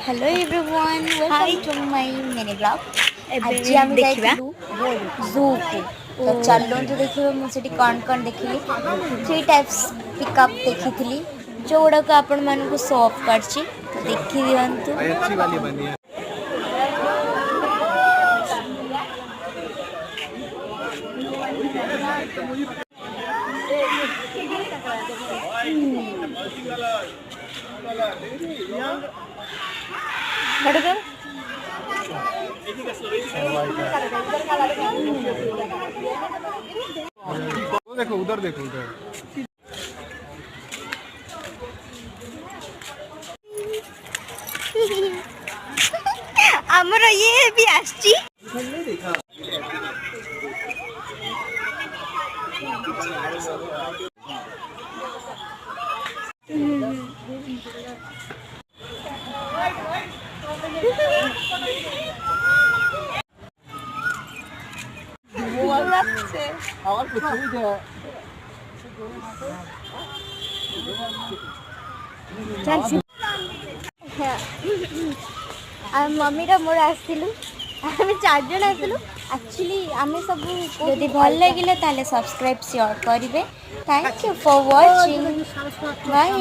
Hello everyone welcome to my mini blog. आज आम देखा जू को तो चलो तो देखिए मुझे कौन कौन देखी 3 टाइप्स पिकअप देखी जो गुड़ाक आपण मानक शो अफ कर देखी दिंतु। अच्छी वाली बनी है। देखो उधर देखो उधर आमर ये भी आछी मम्मी मोर आसलु आम 4 जन आसलु एक्चुअली आम सब यदि भल लगे ताले सब्सक्राइब शेयर करेंगे। Thank you for watching bye.